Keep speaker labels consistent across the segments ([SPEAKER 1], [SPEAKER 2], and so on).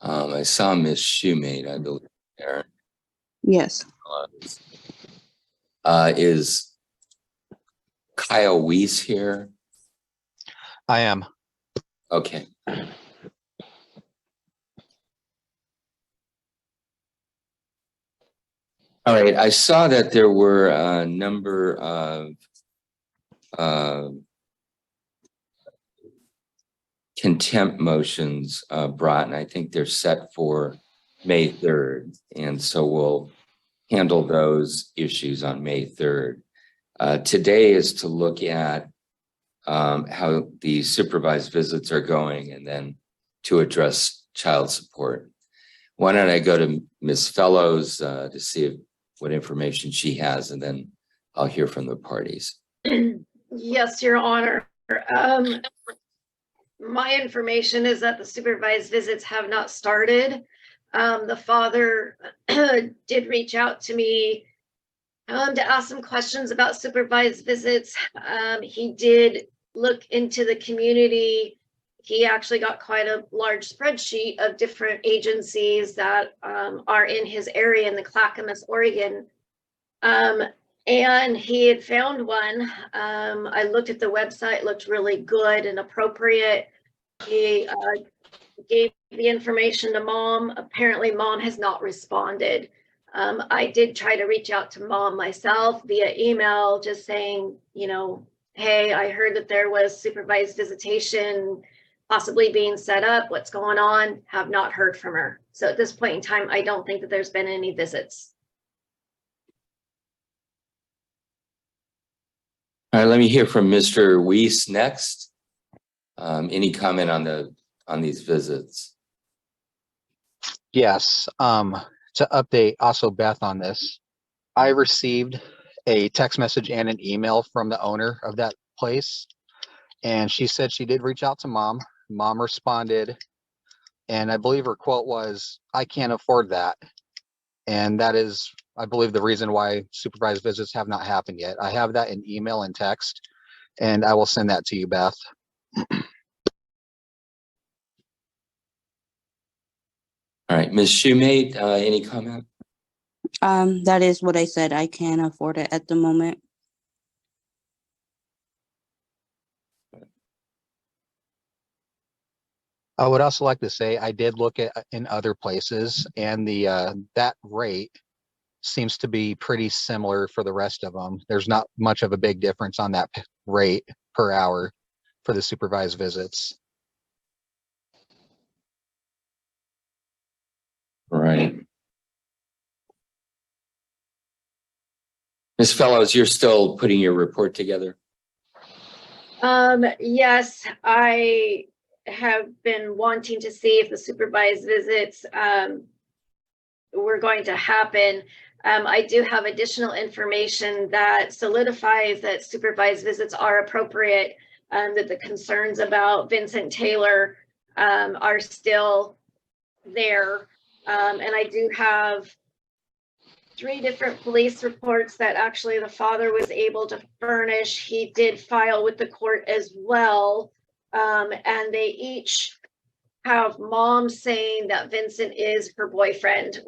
[SPEAKER 1] I saw Miss Shoemate, I believe, there.
[SPEAKER 2] Yes.
[SPEAKER 1] Is Kyle Weiss here?
[SPEAKER 3] I am.
[SPEAKER 1] Okay. All right, I saw that there were a number of contempt motions brought, and I think they're set for May 3rd. And so we'll handle those issues on May 3rd. Today is to look at how the supervised visits are going and then to address child support. Why don't I go to Ms. Fellows to see what information she has, and then I'll hear from the parties.
[SPEAKER 4] Yes, Your Honor. My information is that the supervised visits have not started. The father did reach out to me to ask some questions about supervised visits. He did look into the community. He actually got quite a large spreadsheet of different agencies that are in his area in the Clackamas, Oregon. And he had found one. I looked at the website, looked really good and appropriate. He gave the information to mom. Apparently mom has not responded. I did try to reach out to mom myself via email, just saying, you know, hey, I heard that there was supervised visitation possibly being set up. What's going on? Have not heard from her. So at this point in time, I don't think that there's been any visits.
[SPEAKER 1] All right, let me hear from Mr. Weiss next. Any comment on these visits?
[SPEAKER 3] Yes. To update also Beth on this, I received a text message and an email from the owner of that place, and she said she did reach out to mom. Mom responded, and I believe her quote was, "I can't afford that." And that is, I believe, the reason why supervised visits have not happened yet. I have that in email and text, and I will send that to you, Beth.
[SPEAKER 1] All right, Ms. Shoemate, any comment?
[SPEAKER 2] That is what I said. I can't afford it at the moment.
[SPEAKER 3] I would also like to say I did look at in other places, and the that rate seems to be pretty similar for the rest of them. There's not much of a big difference on that rate per hour for the supervised visits.
[SPEAKER 1] Right. Ms. Fellows, you're still putting your report together?
[SPEAKER 4] Yes, I have been wanting to see if the supervised visits were going to happen. I do have additional information that solidifies that supervised visits are appropriate, that the concerns about Vincent Taylor are still there. And I do have 3 different police reports that actually the father was able to furnish. He did file with the court as well. And they each have mom saying that Vincent is her boyfriend.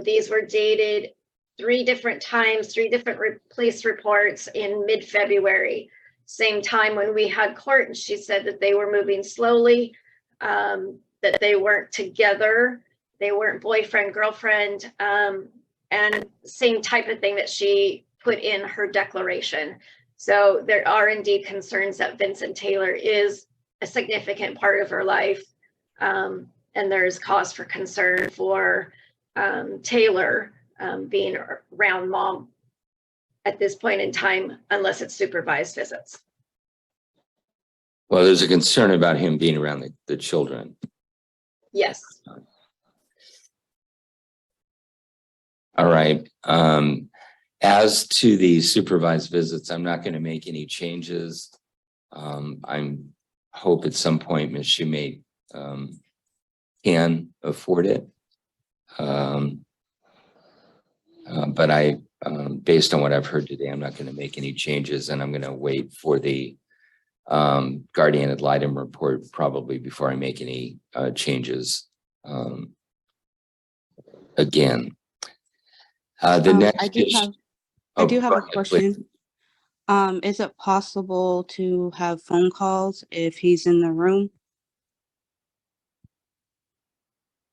[SPEAKER 4] These were dated 3 different times, 3 different police reports in mid-February. Same time when we had court, and she said that they were moving slowly, that they weren't together, they weren't boyfriend, girlfriend, and same type of thing that she put in her declaration. So there are indeed concerns that Vincent Taylor is a significant part of her life. And there's cause for concern for Taylor being around mom at this point in time, unless it's supervised visits.
[SPEAKER 1] Well, there's a concern about him being around the children.
[SPEAKER 4] Yes.
[SPEAKER 1] All right. As to the supervised visits, I'm not going to make any changes. I hope at some point Ms. Shoemate can afford it. But based on what I've heard today, I'm not going to make any changes, and I'm going to wait for the guardian ad litem report probably before I make any changes again. The next
[SPEAKER 2] I do
[SPEAKER 1] issue.
[SPEAKER 2] have, I do have
[SPEAKER 1] go
[SPEAKER 2] a
[SPEAKER 1] ahead, please.
[SPEAKER 2] question. Is it possible to have phone calls if he's in the room?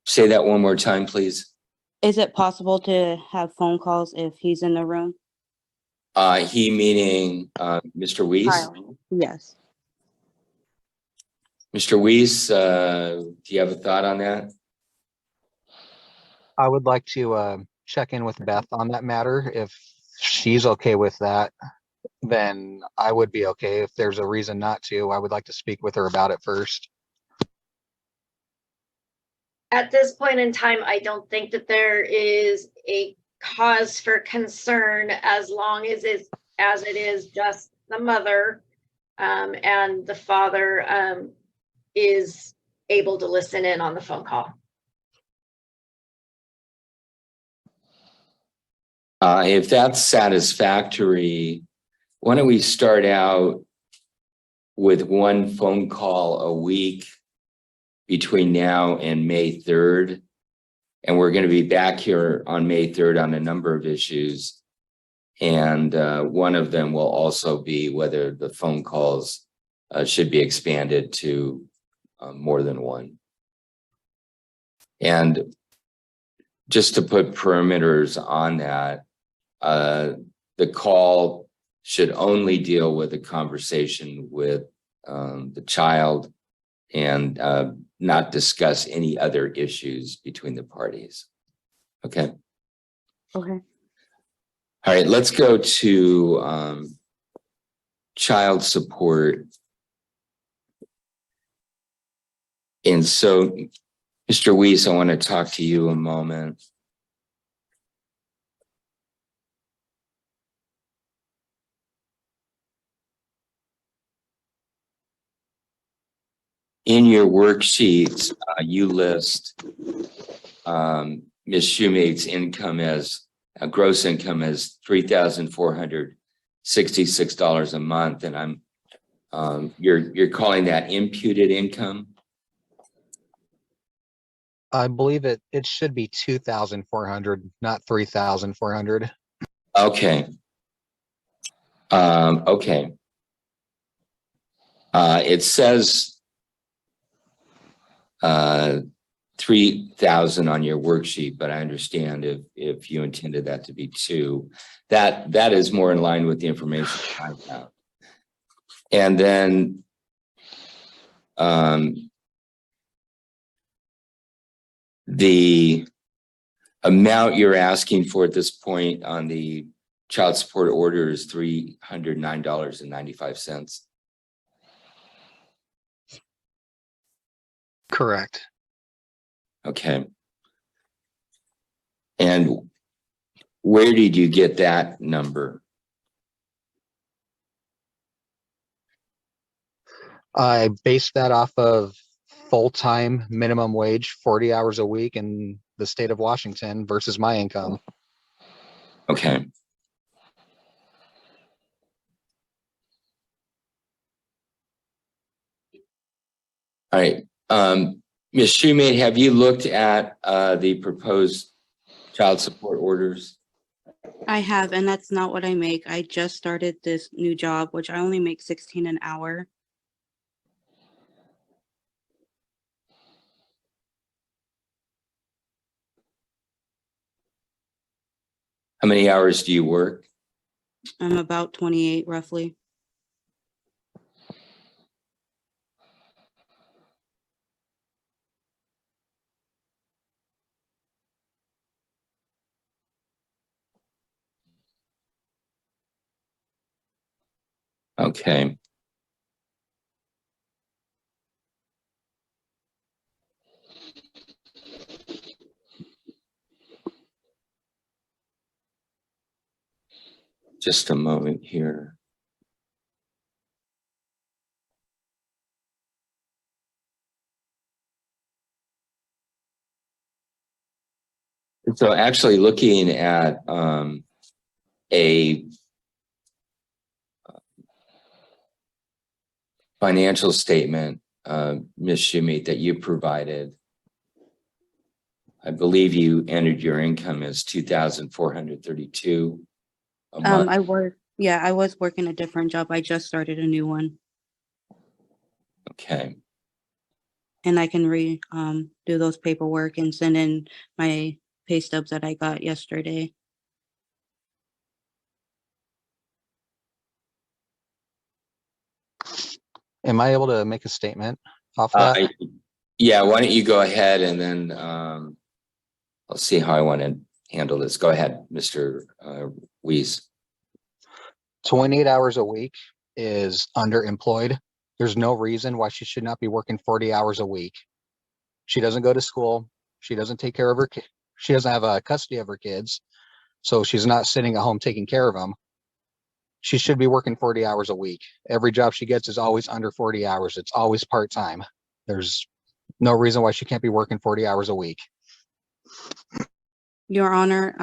[SPEAKER 1] Say that one more time, please.
[SPEAKER 2] Is it possible to have phone calls if he's in the room?
[SPEAKER 1] He meaning Mr. Weiss.
[SPEAKER 2] Kyle. Yes.
[SPEAKER 1] Mr. Weiss, do you have a thought on that?
[SPEAKER 3] I would like to check in with Beth on that matter. If she's okay with that, then I would be okay. If there's a reason not to, I would like to speak with her about it first.
[SPEAKER 4] At this point in time, I don't think that there is a cause for concern as long as it is just the mother and the father is able to listen in on the phone call.
[SPEAKER 1] If that's satisfactory, why don't we start out with one phone call a week between now and May 3rd? And we're going to be back here on May 3rd on a number of issues. And one of them will also be whether the phone calls should be expanded to more than one. And just to put perimeters on that, the call should only deal with a conversation with the child and not discuss any other issues between the parties. Okay.
[SPEAKER 2] Okay.
[SPEAKER 1] All right, let's go to child support. And so, Mr. Weiss, I want to talk to you a moment. In your worksheets, you list Ms. Shoemate's income as gross income as $3,466 a month, and you're calling that imputed income.
[SPEAKER 3] I believe it should be 2,400, not 3,400.
[SPEAKER 1] Okay. Okay. It says 3,000 on your worksheet, but I understand if you intended that to be 2, that is more in line with the information I have. And then the amount you're asking for at this point on the child support order is $309.95.
[SPEAKER 3] Correct.
[SPEAKER 1] Okay. And where did you get that number?
[SPEAKER 3] I based that off of full-time minimum wage, 40 hours a week in the state of Washington versus my income.
[SPEAKER 1] Okay. All right. Ms. Shoemate, have you looked at the proposed child support orders?
[SPEAKER 2] I have, and that's not what I make. I just started this new job, which I only make 16 an hour.
[SPEAKER 1] How many hours do you work?
[SPEAKER 2] I'm about 28 roughly.
[SPEAKER 1] Okay. Just a moment here. So actually looking at a financial statement, Ms. Shoemate, that you provided, I believe you entered your income as 2,432 a month.
[SPEAKER 2] I was working a different job. I just started a new one,
[SPEAKER 1] Okay.
[SPEAKER 2] and I can do those paperwork and send in my pay stubs that I got yesterday.
[SPEAKER 3] Am I able to make a statement off
[SPEAKER 1] Uh,
[SPEAKER 3] that?
[SPEAKER 1] yeah, why don't you go ahead and then I'll see how I want to handle this. Go ahead, Mr. Weiss.
[SPEAKER 3] 28 hours a week is underemployed. There's no reason why she should not be working 40 hours a week. She doesn't go to school. She doesn't take care of her. She doesn't have custody of her kids. So she's not sitting at home taking care of them. She should be working 40 hours a week. Every job she gets is always under 40 hours. It's always part-time. There's no reason why she can't be working 40 hours a week.
[SPEAKER 2] Your Honor,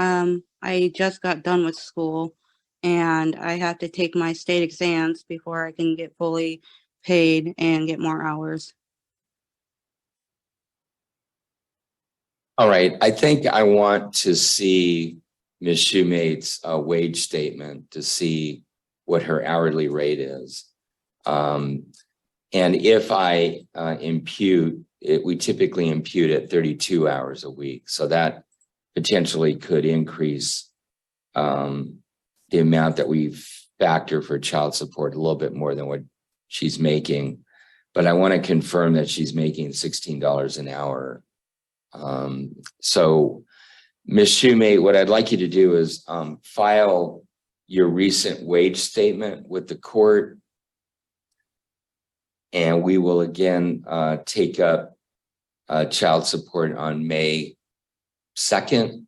[SPEAKER 2] I just got done with school, and I have to take my state exams before I can get fully paid and get more hours.
[SPEAKER 1] All right. I think I want to see Ms. Shoemate's wage statement to see what her hourly rate is. And if I impute it, we typically impute at 32 hours a week. So that potentially could increase the amount that we factor for child support a little bit more than what she's making. But I want to confirm that she's making $16 an hour. So Ms. Shoemate, what I'd like you to do is file your recent wage statement with the court. And we will again take up child support on May 2nd,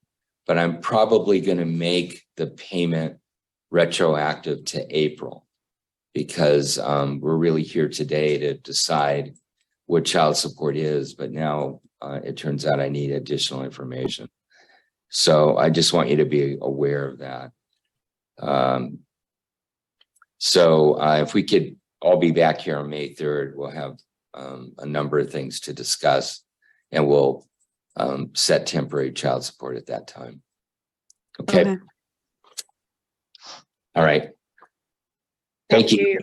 [SPEAKER 1] but I'm probably going to make the payment retroactive to April because we're really here today to decide what child support is, but now it turns out I need additional information. So I just want you to be aware of that. So if we could all be back here on May 3rd, we'll have a number of things to discuss, and we'll set temporary child support at that time. Okay.
[SPEAKER 2] Okay.
[SPEAKER 1] All right. Thank you.